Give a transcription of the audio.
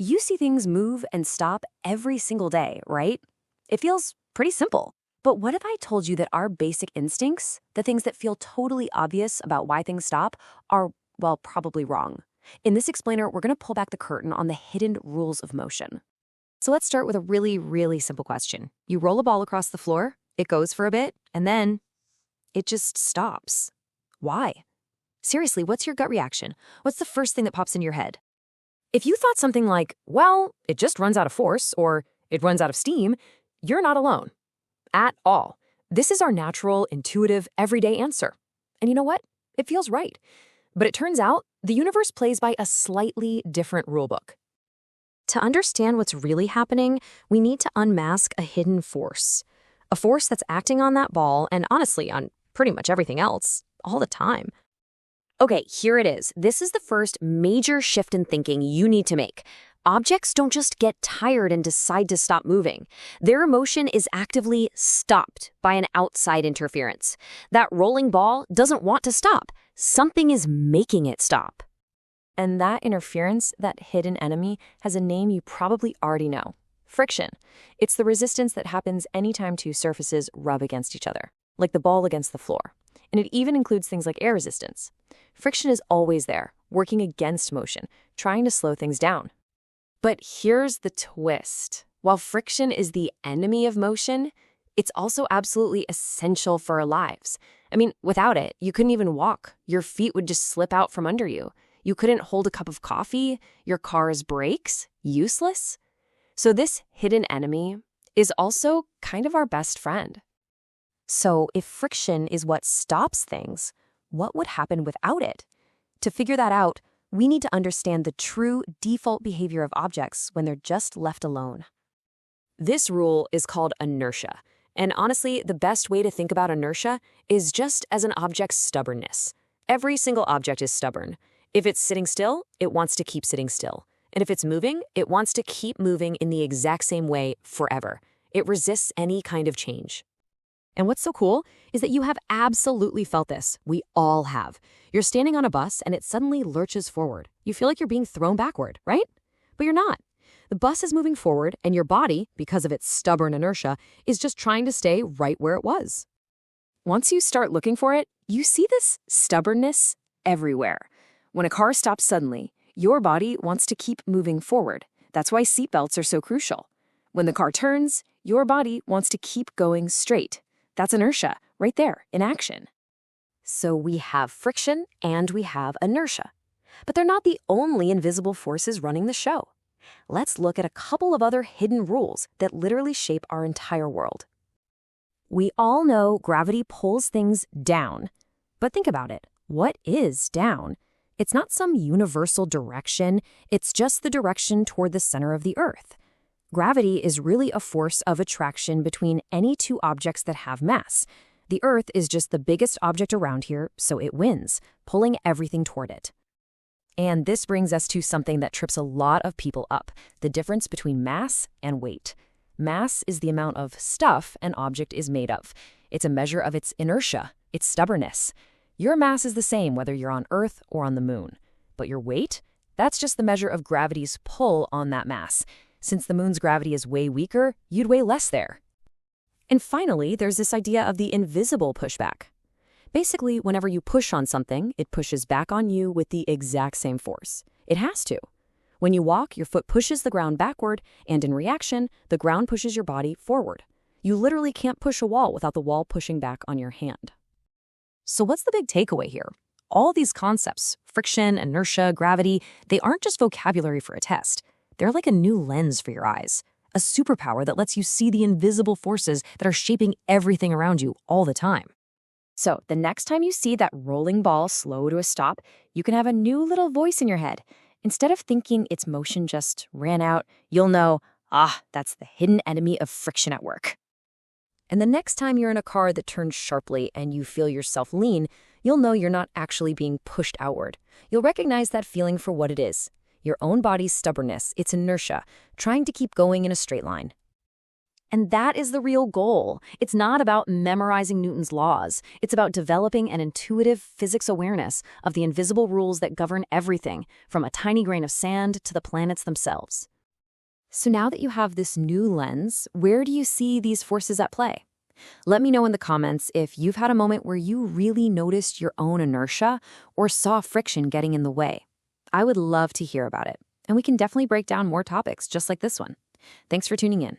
You see things move and stop every single day, right? It feels pretty simple. But what if I told you that our basic instincts, the things that feel totally obvious about why things stop, are, well, probably wrong? In this explainer, we're going to pull back the curtain on the hidden rules of motion. So let's start with a really, really simple question. You roll a ball across the floor, it goes for a bit, and then it just stops. Why? Seriously, what's your gut reaction? What's the first thing that pops into your head? If you thought something like, well, it just runs out of force, or it runs out of steam, you're not alone. At all. This is our natural, intuitive, everyday answer. And you know what? It feels right. But it turns out the universe plays by a slightly different rulebook. To understand what's really happening, we need to unmask a hidden force. A force that's acting on that ball and honestly on pretty much everything else all the time. Okay, here it is. This is the first major shift in thinking you need to make. Objects don't just get tired and decide to stop moving. Their motion is actively stopped by an outside interference. That rolling ball doesn't want to stop. Something is making it stop. And that interference, that hidden enemy, has a name you probably already know. Friction. It's the resistance that happens anytime two surfaces rub against each other, like the ball against the floor. And it even includes things like air resistance. Friction is always there, working against motion, trying to slow things down. But here's the twist. While friction is the enemy of motion, it's also absolutely essential for our lives. I mean, without it, you couldn't even walk. Your feet would just slip out from under you. You couldn't hold a cup of coffee. Your car's brakes, useless. So this hidden enemy is also kind of our best friend. So if friction is what stops things, what would happen without it? To figure that out, we need to understand the true default behavior of objects when they're just left alone. This rule is called inertia. And honestly, the best way to think about inertia is just as an object's stubbornness. Every single object is stubborn. If it's sitting still, it wants to keep sitting still. And if it's moving, it wants to keep moving in the exact same way forever. It resists any kind of change. And what's so cool is that you have absolutely felt this. We all have. You're standing on a bus and it suddenly lurches forward. You feel like you're being thrown backward, right? But you're not. The bus is moving forward and your body, because of its stubborn inertia, is just trying to stay right where it was. Once you start looking for it, you see this stubbornness everywhere. When a car stops suddenly, your body wants to keep moving forward. That's why seatbelts are so crucial. When the car turns, your body wants to keep going straight. That's inertia, right there, in action. So we have friction and we have inertia. But they're not the only invisible forces running the show. Let's look at a couple of other hidden rules that literally shape our entire world. We all know gravity pulls things down. But think about it. What is down? It's not some universal direction. It's just the direction toward the center of the Earth. Gravity is really a force of attraction between any two objects that have mass. The Earth is just the biggest object around here, so it wins, pulling everything toward it. And this brings us to something that trips a lot of people up, the difference between mass and weight. Mass is the amount of stuff an object is made of. It's a measure of its inertia, its stubbornness. Your mass is the same whether you're on Earth or on the moon. But your weight? That's just the measure of gravity's pull on that mass. Since the moon's gravity is way weaker, you'd weigh less there. And finally, there's this idea of the invisible pushback. Basically, whenever you push on something, it pushes back on you with the exact same force. It has to. When you walk, your foot pushes the ground backward, and in reaction, the ground pushes your body forward. You literally can't push a wall without the wall pushing back on your hand. So what's the big takeaway here? All these concepts, friction, inertia, gravity, they aren't just vocabulary for a test. They're like a new lens for your eyes, a superpower that lets you see the invisible forces that are shaping everything around you all the time. So the next time you see that rolling ball slow to a stop, you can have a new little voice in your head. Instead of thinking its motion just ran out, you'll know, that's the hidden enemy of friction at work. And the next time you're in a car that turns sharply and you feel yourself lean, you'll know you're not actually being pushed outward. You'll recognize that feeling for what it is. Your own body's stubbornness, its inertia, trying to keep going in a straight line. And that is the real goal. It's not about memorizing Newton's laws. It's about developing an intuitive physics awareness of the invisible rules that govern everything, from a tiny grain of sand to the planets themselves. So now that you have this new lens, where do you see these forces at play? Let me know in the comments if you've had a moment where you really noticed your own inertia or saw friction getting in the way. I would love to hear about it, and we can definitely break down more topics just like this one. Thanks for tuning in.